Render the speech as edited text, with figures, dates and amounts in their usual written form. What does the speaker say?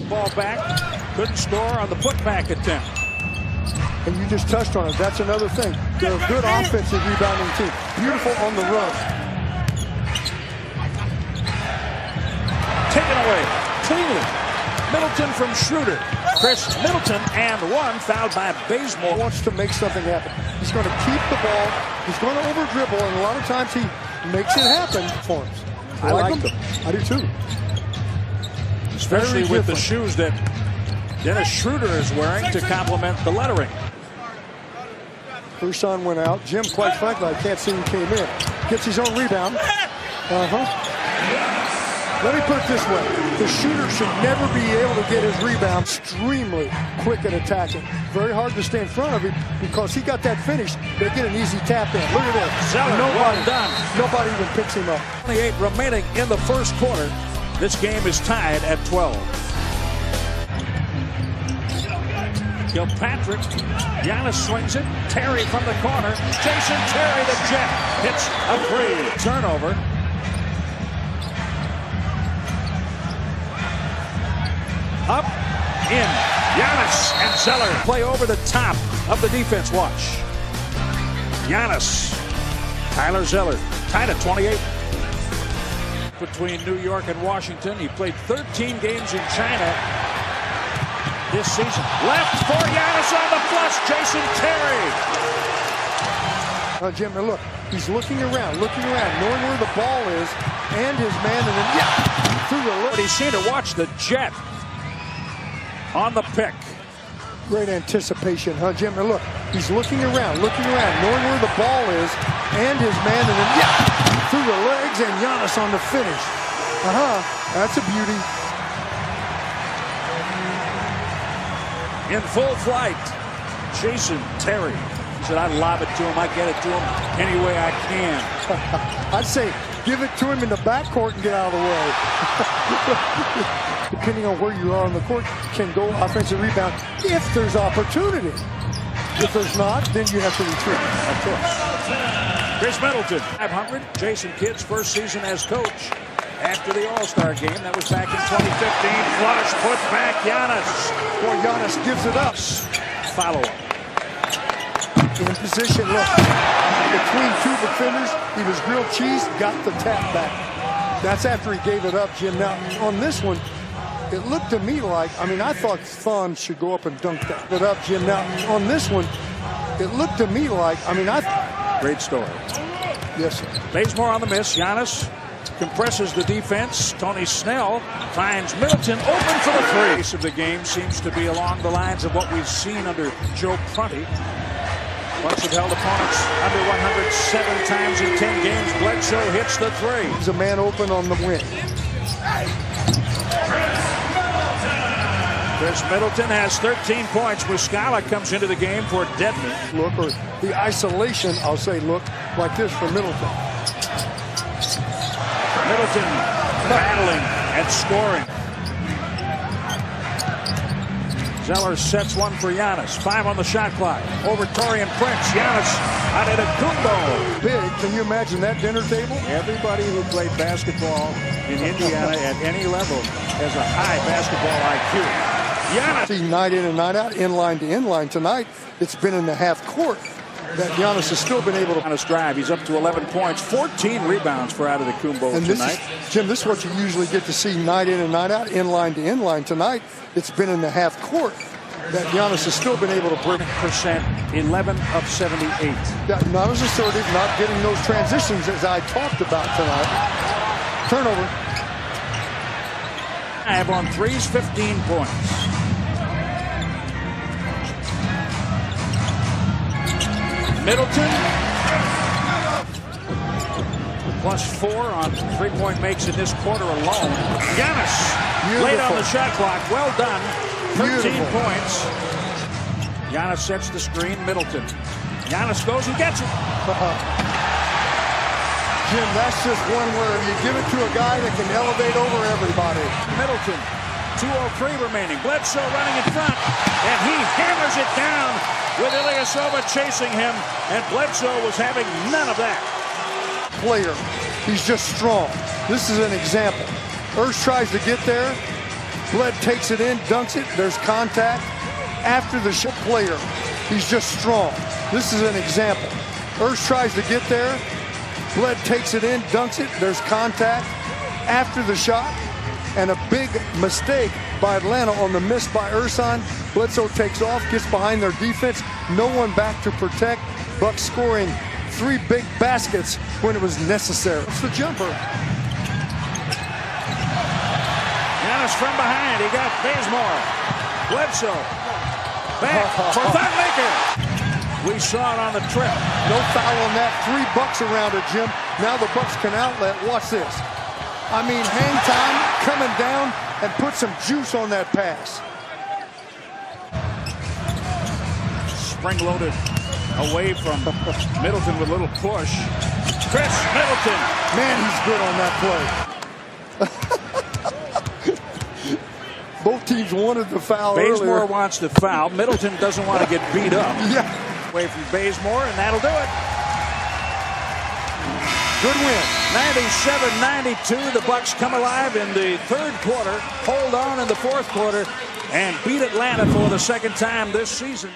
ball back. Couldn't score on the putback attempt. And you just touched on it. That's another thing. They're a good offensive rebounding team. Beautiful on the run. Taken away cleanly. Middleton from Schroeder. Khris Middleton and one, fouled by Bazemore. He wants to make something happen. He's going to keep the ball. He's going to over-dribble, and a lot of times he makes it happen for him. I like them. I do too. Especially with the shoes that Dennis Schroeder is wearing to complement the lettering. First on went out. Jim, quite frankly, I can't see him came in. Gets his own rebound. Let me put it this way. The shooter should never be able to get his rebound. Extremely quick at attacking. Very hard to stay in front of him because he got that finish. They get an easy tap in. Look at this. Well done. Nobody even picks him up. 28 remaining in the first quarter. This game is tied at 12. Kilpatrick. Giannis swings it. Terry from the corner. Jason Terry, the Jet, hits a three. Turnover. Up, in, Giannis and Zeller play over the top of the defense. Watch. Giannis, Tyler Zeller, tied at 28. Between New York and Washington, he played 13 games in China this season. Left for Giannis on the flush, Jason Terry. Jim, look, he's looking around, knowing where the ball is, and his man, and then through the left. But he's seen to watch the Jet on the pick. Great anticipation, Jim? And look, he's looking around, knowing where the ball is, and his man, and then through the legs, and Giannis on the finish. That's a beauty. In full flight, Jason Terry. He said, I lob it to him, I get it to him any way I can. I'd say give it to him in the backcourt and get out of the way. Depending on where you are on the court, can go offensive rebound if there's opportunity. If there's not, then you have to retreat, of course. Khris Middleton, 500. Jason Kidd's first season as coach after the All-Star game. That was back in 2015. Flush, put back, Giannis. Boy, Giannis gives it up. Follow-up. In position, look. Between two defenders, he was grilled cheese, got the tap back. That's after he gave it up, Jim. Now, on this one, it looked to me like, I thought Thon should go up and dunk that. But up, Jim. Now, on this one, it looked to me like, Great story. Yes, sir. Bazemore on the miss. Giannis compresses the defense. Tony Snell finds Middleton open for the three. The pace of the game seems to be along the lines of what we've seen under Joe Prunty. Bucks have held opponents under 107 times in 10 games. Bledsoe hits the three. He's a man open on the wing. Khris Middleton has 13 points. Muscala comes into the game for Dedmon. Look, or the isolation, I'll say, look like this for Middleton. Middleton battling and scoring. Zeller sets one for Giannis. 5 on the shot clock. Over Taurean Prince. Giannis Antetokounmpo. Big. Can you imagine that dinner table? Everybody who played basketball in Indiana at any level has a high basketball IQ. Giannis. See, night in and night out, inline to inline. Tonight, it's been in the half court that Giannis has still been able to. On his drive, he's up to 11 points, 14 rebounds for Antetokounmpo and tonight. Jim, this is what you usually get to see night in and night out, inline to inline. Tonight, it's been in the half court that Giannis has still been able to break. % 11 of 78. Yeah, not as assertive, not getting those transitions as I talked about tonight. Turnover. 5 on threes, 15 points. Middleton +4 on three-point makes in this quarter alone. Giannis late on the shot clock. Well done. 13 points. Giannis sets the screen. Middleton. Giannis goes and gets it. Jim, that's just one where you give it to a guy that can elevate over everybody. Middleton. 2:03 remaining. Bledsoe running in front, and he hammers it down with Ilyasova chasing him, and Bledsoe was having none of that. Player, he's just strong. This is an example. Ursh tries to get there, Bled takes it in, dunks it. There's contact. After the shot player, he's just strong. This is an example. Urs tries to get there. Bled takes it in, dunks it. There's contact. After the shot, and a big mistake by Atlanta on the miss by Ersan. Bledsoe takes off, gets behind their defense. No one back to protect. Bucks scoring 3 big baskets when it was necessary. It's the jumper. Giannis from behind. He got Bazemore. Bledsoe. Back for Thonmaker. We saw it on the trip. No foul on that. 3 Bucks around it, Jim. Now the Bucks can outlet. Watch this. I mean, hang time, coming down, and put some juice on that pass. Spring-loaded away from Middleton with a little push. Khris Middleton. Man, he's good on that play. Both teams wanted the foul Bazemore earlier. wants the foul. Middleton doesn't want to get beat up. Yeah. Away from Bazemore, and that'll do it. Good win. 97-92. The Bucks come alive in the third quarter, hold on in the fourth quarter, and beat Atlanta for the second time this season.